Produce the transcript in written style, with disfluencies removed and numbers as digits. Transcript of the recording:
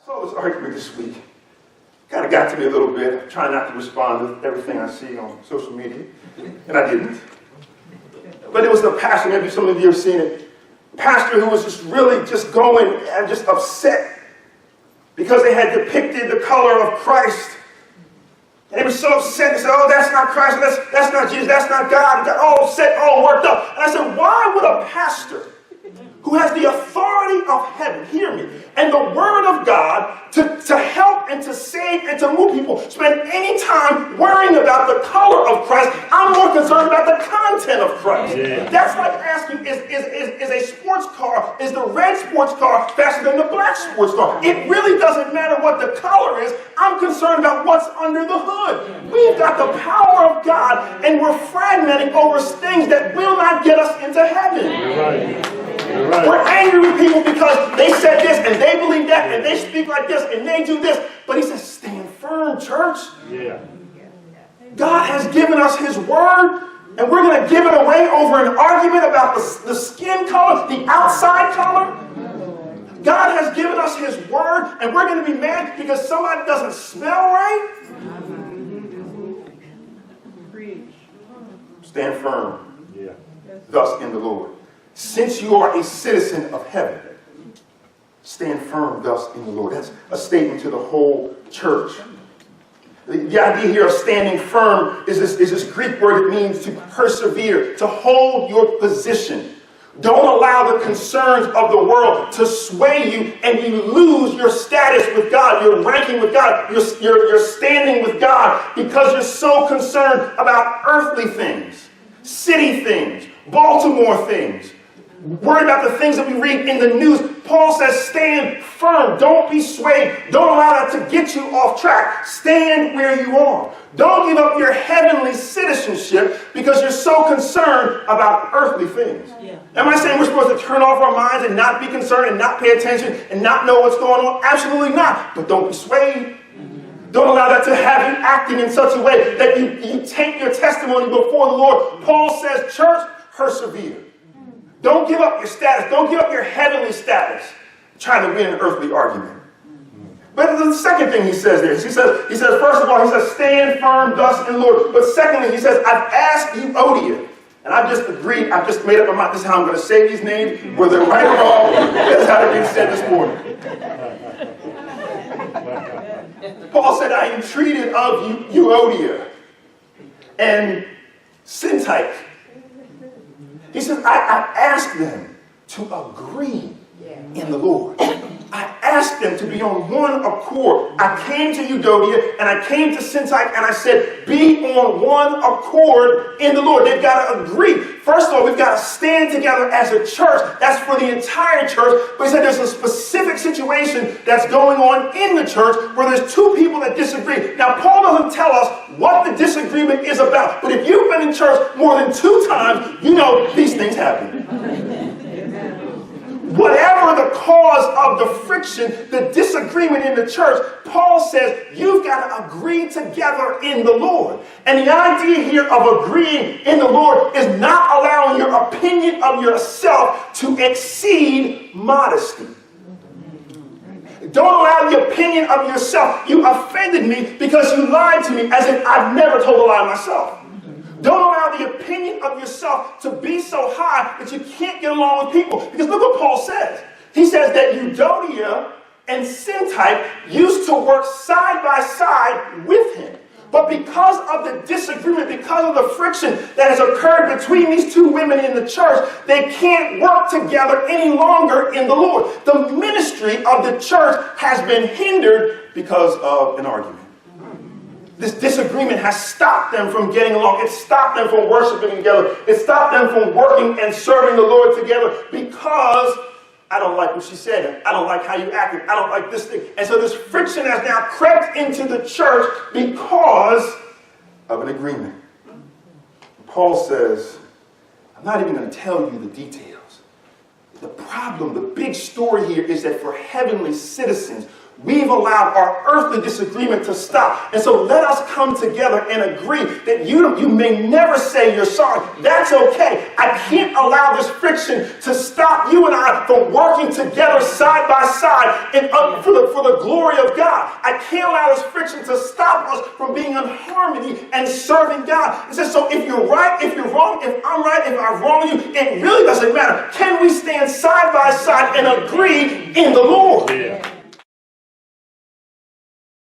I saw this argument this week. Kind of got to me a little bit. I'm trying not to respond to everything I see on social media, and I didn't. But it was the pastor, maybe some of you have seen it, pastor who was just really just going and just upset because they had depicted the color of Christ. And he was so upset. He said, oh, that's not Christ, that's not Jesus, that's not God. He got all upset, all worked up. And I said, why would a pastor who has the authority of heaven, hear me, and the word of God to help and to save and to move people, spend any time worrying about the color of Christ? I'm more concerned about the content of Christ. Yeah. That's like asking, is a sports car, is the red sports car faster than the black sports car? It really doesn't matter what the color is. I'm concerned about what's under the hood. We've got the power of God, and we're fragmenting over things that will not get us into heaven. You're right. Right. We're angry with people because they said this and they believe that and they speak like this and they do this. But he says, stand firm, church. Yeah. God has given us his word, and we're going to give it away over an argument about the skin color, the outside color. God has given us his word, and we're going to be mad because somebody doesn't smell right. Stand firm. Yeah. Thus in the Lord. Since you are a citizen of heaven, stand firm thus in the Lord. That's a statement to the whole church. The idea here of standing firm is this Greek word. It means to persevere, to hold your position. Don't allow the concerns of the world to sway you and you lose your status with God, your ranking with God, your standing with God, because you're so concerned about earthly things, city things, Baltimore things. Worry about the things that we read in the news. Paul says, stand firm. Don't be swayed. Don't allow that to get you off track. Stand where you are. Don't give up your heavenly citizenship because you're so concerned about earthly things. Yeah. Am I saying we're supposed to turn off our minds and not be concerned and not pay attention and not know what's going on? Absolutely not. But don't be swayed. Don't allow that to have you acting in such a way that you take your testimony before the Lord. Paul says, church, persevere. Don't give up your status. Don't give up your heavenly status trying to win an earthly argument. But the second thing he says there, he says, first of all, he says, stand firm thus in the Lord. But secondly, he says, I've asked Euodia. And I've just agreed, I've just made up my mind, this is how I'm going to say these names, whether they're right or wrong. That's how they're being said this morning. Paul said, I entreated of Euodia and Syntyche. He says, I asked them to agree in the Lord. I asked them to be on one accord. I came to Euodia and I came to Syntyche and I said, be on one accord in the Lord. They've got to agree. First of all, we've got to stand together as a church. That's for the entire church. But he said there's a specific situation that's going on in the church where there's two people that disagree. Now, Paul doesn't tell us what the disagreement is about. But if you've been in church more than 2 times, you know these things happen. Whatever the cause of the friction, the disagreement in the church, Paul says you've got to agree together in the Lord. And the idea here of agreeing in the Lord is not allowing your opinion of yourself to exceed modesty. Don't allow the opinion of yourself. You offended me because you lied to me as if I've never told a lie myself. Don't allow the opinion of yourself to be so high that you can't get along with people. Because look what Paul says. He says that Euodia and Syntyche used to work side by side with him. But because of the disagreement, because of the friction that has occurred between these two women in the church, they can't work together any longer in the Lord. The ministry of the church has been hindered because of an argument. This disagreement has stopped them from getting along. It stopped them from worshiping together. It stopped them from working and serving the Lord together because I don't like what she said. I don't like how you acted. I don't like this thing. And so this friction has now crept into the church because of an agreement. Paul says, I'm not even going to tell you the details. The problem, the big story here is that for heavenly citizens, we've allowed our earthly disagreement to stop. And so let us come together and agree that you may never say you're sorry. That's okay. I can't allow this friction to stop you and I from working together side by side and for the glory of God. I can't allow this friction to stop us from being in harmony and serving God. It says, so if you're right, if you're wrong, if I'm right, if I'm wrong with you, it really doesn't matter. Can we stand side by side and agree in the Lord? Yeah.